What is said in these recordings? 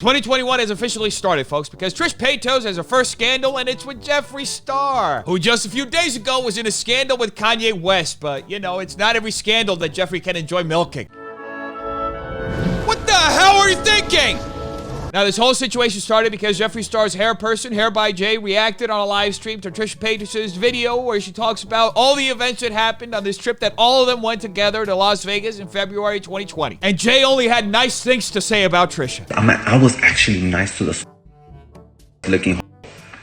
2021 has officially started, folks, because Trisha Paytas has her first scandal, and it's with Jeffree Star, who just a few days ago was in a scandal with Kanye West. But, you know, it's not every scandal that Jeffree can enjoy milking. What the hell are you thinking? Now, this whole situation started because Jeffree Star's hair person, Hair by Jay, reacted on a live stream to Trisha Paytas' video where she talks about all the events that happened on this trip that all of them went together to Las Vegas in February 2020. And Jay only had nice things to say about Trisha. I was actually nice to the looking.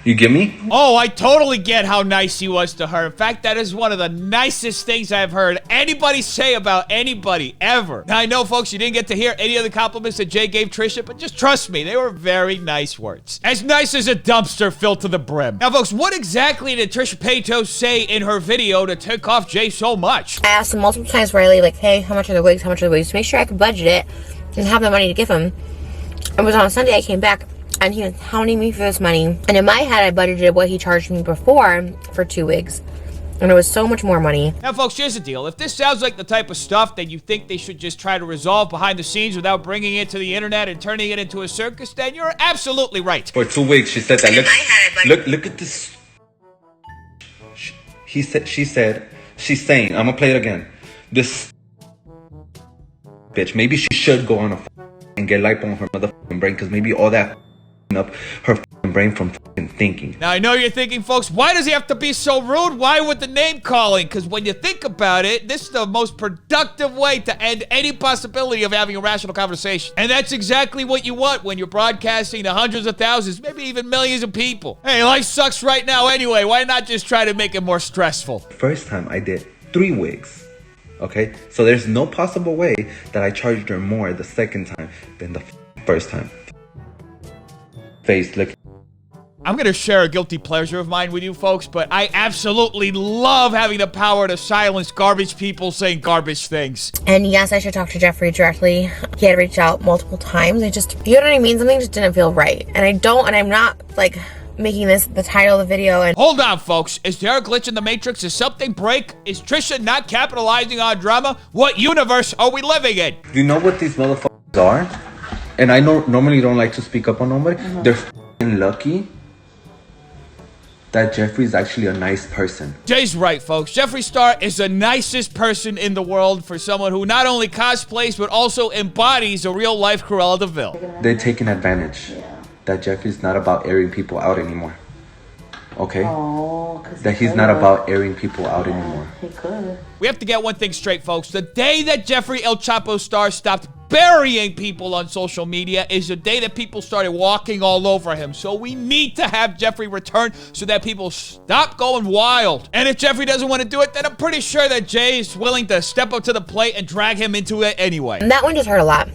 You get me? Oh, I totally get how nice he was to her. In fact, that is one of the nicest things I've heard anybody say about anybody ever. Now, I know, folks, you didn't get to hear any of the compliments that Jay gave Trisha, but just trust me, they were very nice words. As nice as a dumpster filled to the brim. Now, folks, what exactly did Trisha Paytas say in her video to tick off Jay so much? I asked him multiple times, Riley, like, hey, how much are the wigs? How much are the wigs? To make sure I could budget it and have the money to give him. It was on a Sunday I came back, and he was hounding me for this money. And in my head, I budgeted what he charged me before for 2 wigs. And it was so much more money. Now, folks, here's the deal. If this sounds like the type of stuff that you think they should just try to resolve behind the scenes without bringing it to the internet and turning it into a circus, then you're absolutely right. For 2 weeks, she said that. Look at this. She's saying, I'm gonna play it again. This bitch, maybe she should go on a and get lipo on her motherfucking brain, because maybe all that up her brain from thinking. Now, I know you're thinking, folks, why does he have to be so rude? Why with the name calling? Because when you think about it, this is the most productive way to end any possibility of having a rational conversation. And that's exactly what you want when you're broadcasting to hundreds of thousands, maybe even millions of people. Hey, life sucks right now anyway. Why not just try to make it more stressful? First time I did 3 wigs. Okay? So there's no possible way that I charged her more the second time than the first time. Face, look. I'm gonna share a guilty pleasure of mine with you folks, but I absolutely love having the power to silence garbage people saying garbage things. And yes, I should talk to Jeffree directly. He had reached out multiple times. You know what I mean? Something just didn't feel right. And I'm not like making this the title of the video. And hold on, folks. Is there a glitch in the Matrix? Is something break? Is Trisha not capitalizing on drama? What universe are we living in? You know what these motherfuckers are? And I normally don't like to speak up on nobody. They're f***ing lucky that Jeffree's actually a nice person. Jay's right, folks. Jeffree Star is the nicest person in the world for someone who not only cosplays, but also embodies a real-life Cruella de Vil. They're taking advantage that Jeffree's not about airing people out anymore. Okay? That he's not about airing people out anymore. He could. We have to get one thing straight, folks. The day that Jeffree El Chapo Star stopped burying people on social media is the day that people started walking all over him. So we need to have Jeffree return so that people stop going wild. And if Jeffree doesn't want to do it, then I'm pretty sure that Jay is willing to step up to the plate and drag him into it anyway. And that one just hurt a lot.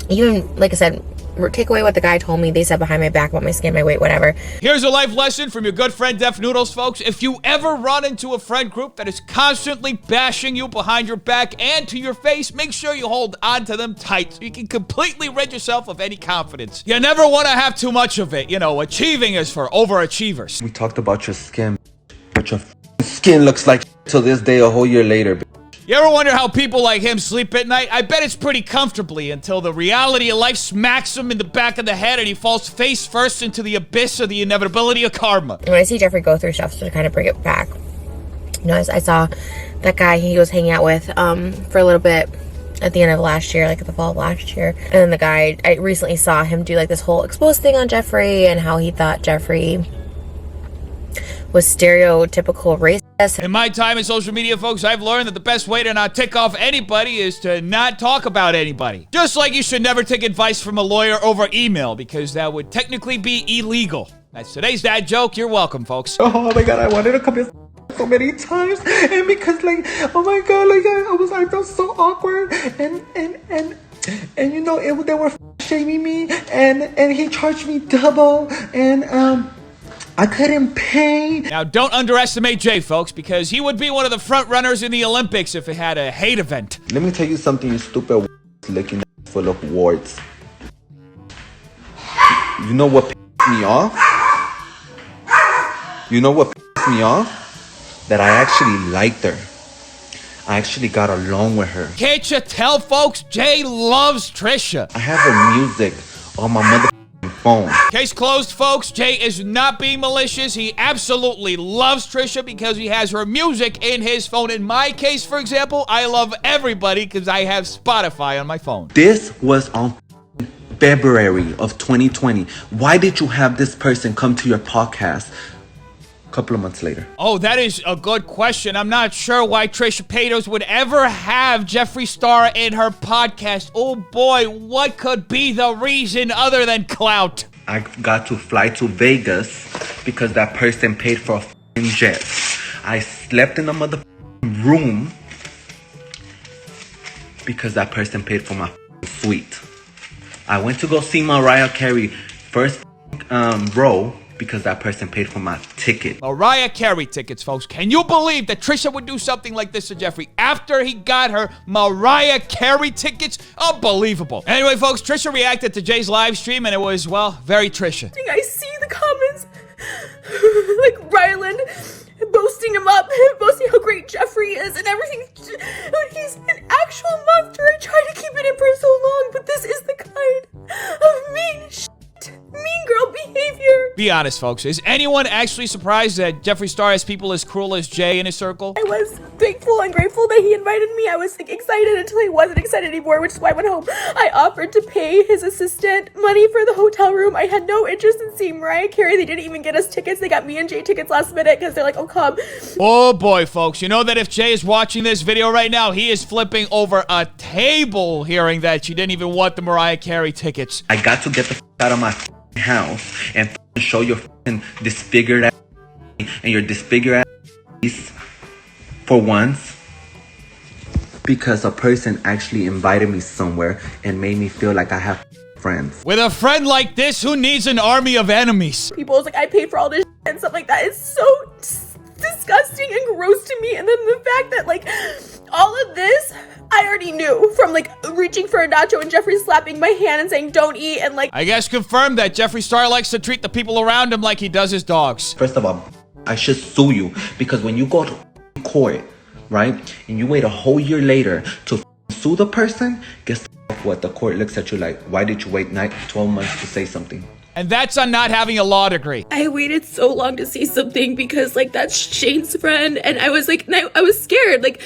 Even, like I said, take away what the guy told me. They said behind my back about my skin, my weight, whatever. Here's a life lesson from your good friend Noodles, folks. If you ever run into a friend group that is constantly bashing you behind your back and to your face, make sure you hold on to them tight so you can completely rid yourself of any confidence. You never want to have too much of it. You know, achieving is for overachievers. We talked about your skin, but your skin looks like to this day a whole year later. You ever wonder how people like him sleep at night? I bet it's pretty comfortably until the reality of life smacks him in the back of the head and he falls face first into the abyss of the inevitability of karma. When I see Jeffree go through stuff to kind of bring it back, you know, I saw that guy he was hanging out with for a little bit at the end of last year, like at the fall of last year. And then the guy, I recently saw him do like this whole expose thing on Jeffree and how he thought Jeffree was stereotypical racist. In my time in social media, folks, I've learned that the best way to not tick off anybody is to not talk about anybody. Just like you should never take advice from a lawyer over email, because that would technically be illegal. That's today's dad joke. You're welcome, folks. Oh my god, I wanted to come here so many times, and because like, oh my god, like I felt so awkward, and you know, they were shaming me, and he charged me double, and I couldn't pay. Now, don't underestimate Jay, folks, because he would be one of the front runners in the Olympics if it had a hate event. Let me tell you something, you stupid looking full of warts. You know what pissed me off? You know what pissed me off? That I actually liked her. I actually got along with her. Can't you tell, folks? Jay loves Trisha. I have her music on my mother phone. Case closed, folks. Jay is not being malicious. He absolutely loves Trisha because he has her music in his phone. In my case, for example, I love everybody because I have Spotify on my phone. This was on February of 2020. Why did you have this person come to your podcast a couple of months later? Oh, that is a good question. I'm not sure why Trisha Paytas would ever have Jeffree Star in her podcast. Oh boy, what could be the reason other than clout? I got to fly to Vegas because that person paid for a f***ing jet. I slept in a motherfucking room because that person paid for my f***ing suite. I went to go see Mariah Carey first row because that person paid for my ticket. Mariah Carey tickets, folks. Can you believe that Trisha would do something like this to Jeffree after he got her Mariah Carey tickets? Unbelievable. Anyway, folks, Trisha reacted to Jay's live stream and it was, well, very Trisha. I see the comments like Ryland boasting him up, boasting how great Jeffree is and everything. He's an actual monster. I tried to keep it in for so long, but this is the kind of mean girl behavior. Be honest, folks. Is anyone actually surprised that Jeffree Star has people as cruel as Jay in his circle? I was thankful and grateful that he invited me. I was excited until he wasn't excited anymore, which is why I went home. I offered to pay his assistant money for the hotel room. I had no interest in seeing Mariah Carey. They didn't even get us tickets. They got me and Jay tickets last minute because they're like, oh, come. Oh boy, folks. You know that if Jay is watching this video right now, he is flipping over a table hearing that she didn't even want the Mariah Carey tickets. I got to get the f*** out of my house and show your f***ing disfigured ass and your disfigured ass for once because a person actually invited me somewhere and made me feel like I have friends. With a friend like this, who needs an army of enemies? People was like, I paid for all this and stuff like that. It's so disgusting and gross to me. And then the fact that like all of this I already knew from like reaching for a nacho and Jeffree slapping my hand and saying don't eat and like I guess confirmed that Jeffree Star likes to treat the people around him like he does his dogs. First of all, I should sue you because when you go to court, right, and you wait a whole year later to sue the person, guess what? The court looks at you like, why did you wait 12 months to say something? And that's on not having a law degree. I waited so long to say something because like that's Shane's friend and I was like, I was scared. Like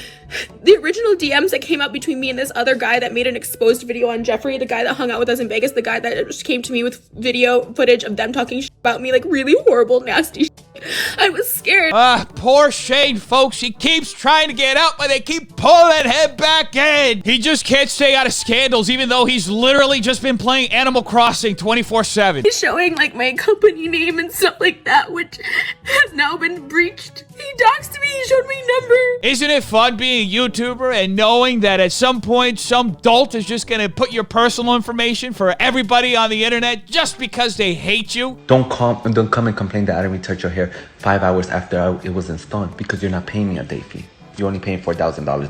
the original DMs that came out between me and this other guy that made an exposed video on Jeffree, the guy that hung out with us in Vegas, the guy that just came to me with video footage of them talking about me, like really horrible, nasty shit. I was scared. Poor Shane, folks. He keeps trying to get out, but they keep pulling him back in. He just can't stay out of scandals, even though he's literally just been playing Animal Crossing 24/7. He's showing like my company name and stuff like that, which has now been breached. He doxed me. He showed me number. Isn't it fun being a YouTuber and knowing that at some point some dolt is just gonna put your personal information for everybody on the internet just because they hate you? Don't come and complain that I didn't retouch your hair 5 hours after it was installed because you're not paying me a day fee. You're only paying $4,000.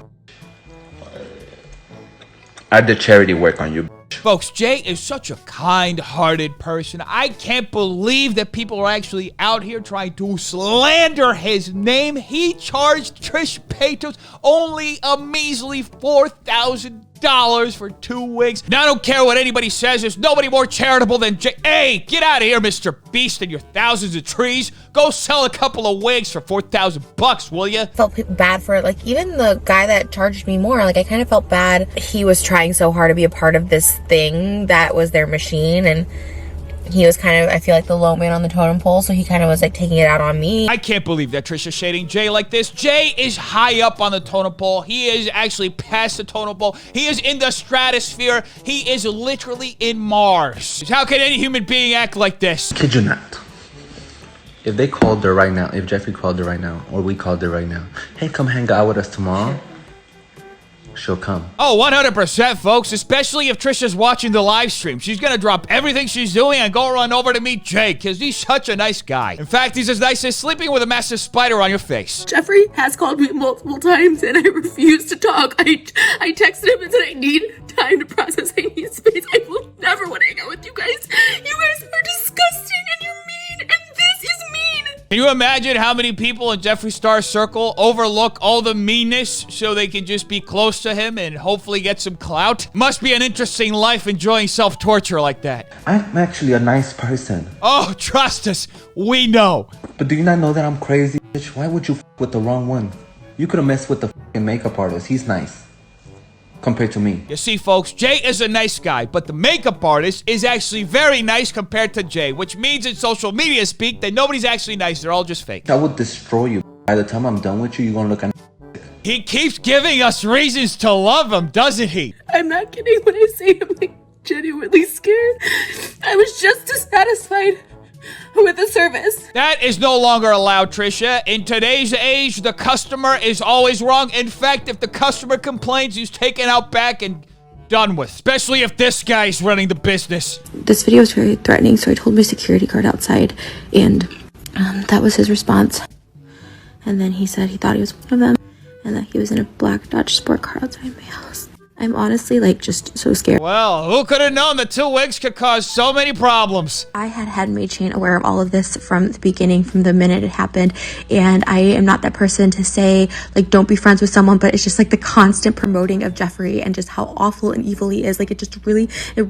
I did charity work on you. Folks, Jay is such a kind-hearted person. I can't believe that people are actually out here trying to slander his name. He charged Trisha Paytas only a measly $4,000 for 2 wigs. Now, I don't care what anybody says. There's nobody more charitable than Jay. Hey, get out of here, Mr. Beast, and your thousands of trees. Go sell a couple of wigs for $4,000, will you? Felt bad for like even the guy that charged me more. Like I kind of felt bad. He was trying so hard to be a part of this thing that was their machine, and he was kind of, I feel like, the low man on the totem pole, so he kind of was like taking it out on me. I can't believe that Trisha's shading Jay like this. Jay is high up on the totem pole. He is actually past the totem pole. He is in the stratosphere. He is literally in Mars. How can any human being act like this? Kid you not. If they called her right now, if Jeffree called her right now, or we called her right now, hey, come hang out with us tomorrow, she'll come. Oh, 100%, folks, especially if Trisha's watching the live stream. She's gonna drop everything she's doing and go run over to meet Jay, because he's such a nice guy. In fact, he's as nice as sleeping with a massive spider on your face. Jeffree has called me multiple times and I refuse to talk. I texted him and said I need time to process. I need space. I will never want to hang out with you guys. You guys are disgusting and you're mean and this is mean. Can you imagine how many people in Jeffree Star's circle overlook all the meanness so they can just be close to him and hopefully get some clout? Must be an interesting life enjoying self-torture like that. I'm actually a nice person. Oh, trust us, we know. But do you not know that I'm crazy, bitch? Why would you with the wrong one? You could have messed with the makeup artist. He's nice. Compared to me. You see, folks, Jay is a nice guy, but the makeup artist is actually very nice compared to Jay, which means in social media speak that nobody's actually nice. They're all just fake. I would destroy you. By the time I'm done with you, you're gonna look at. He keeps giving us reasons to love him, doesn't he? I'm not kidding when I say I'm like genuinely scared. I was just dissatisfied with the service. That is no longer allowed, Trisha. In today's age, the customer is always wrong. In fact, if the customer complains, he's taken out back and done with. Especially if this guy's running the business. This video was very threatening, so I told my security guard outside, and that was his response. And then he said he thought he was one of them, and that he was in a black Dodge sport car outside my house. I'm honestly, like, just so scared. Well, who could have known that 2 wigs could cause so many problems? I had Maid Shane aware of all of this from the beginning, from the minute it happened, and I am not that person to say, like, don't be friends with someone, but it's just, like, the constant promoting of Jeffree and just how awful and evil he is. Like, it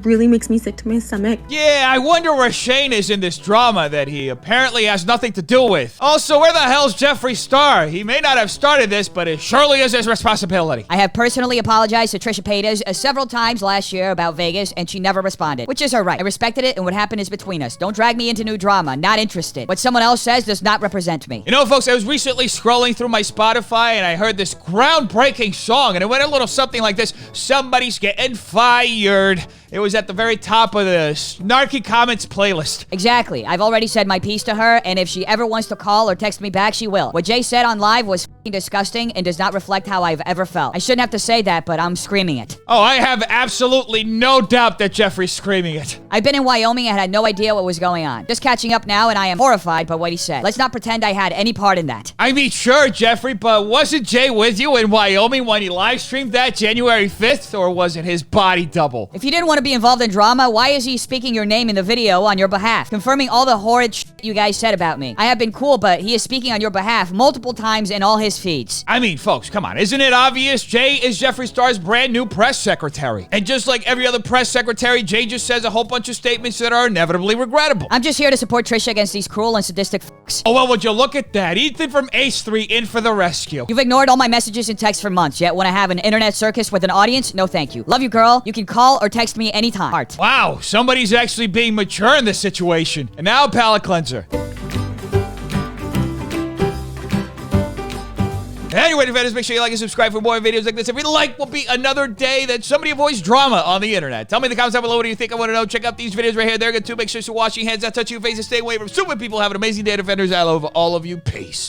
really makes me sick to my stomach. Yeah, I wonder where Shane is in this drama that he apparently has nothing to do with. Also, where the hell's Jeffree Star? He may not have started this, but it surely is his responsibility. I have personally apologized to Trisha Paytas several times last year about Vegas, and she never responded, which is her right. I respected it, and what happened is between us. Don't drag me into new drama. Not interested. What someone else says does not represent me. You know, folks, I was recently scrolling through my Spotify, and I heard this groundbreaking song, and it went a little something like this. Somebody's getting fired. It was at the very top of the snarky comments playlist. Exactly. I've already said my piece to her, and if she ever wants to call or text me back, she will. What Jay said on live was f***ing disgusting and does not reflect how I've ever felt. I shouldn't have to say that, but I'm screaming it. Oh, I have absolutely no doubt that Jeffree's screaming it. I've been in Wyoming and had no idea what was going on. Just catching up now, and I am horrified by what he said. Let's not pretend I had any part in that. I mean, sure, Jeffree, but wasn't Jay with you in Wyoming when he live streamed that January 5th, or was it his body double? If you didn't want to be involved in drama, why is he speaking your name in the video on your behalf, confirming all the horrid shit you guys said about me? I have been cool, but he is speaking on your behalf multiple times in all his feeds. I mean, folks, come on. Isn't it obvious? Jay is Jeffree Star's brand new press secretary. And just like every other press secretary, Jay just says a whole bunch of statements that are inevitably regrettable. I'm just here to support Trisha against these cruel and sadistic f***s. Oh, well, would you look at that? Ethan from Ace 3 in for the rescue. You've ignored all my messages and texts for months, yet want to have an internet circus with an audience? No thank you. Love you, girl. You can call or text me anytime. Heart. Wow, somebody's actually being mature in this situation. And now, palate cleanser. Anyway, defenders, make sure you like and subscribe for more videos like this. If you like, will be another day that somebody avoids drama on the internet. Tell me in the comments down below what do you think. I want to know. Check out these videos right here. They're good too. Make sure to wash your hands, not touch your face, and stay away from stupid people. Have an amazing day, defenders. I love all of you. Peace.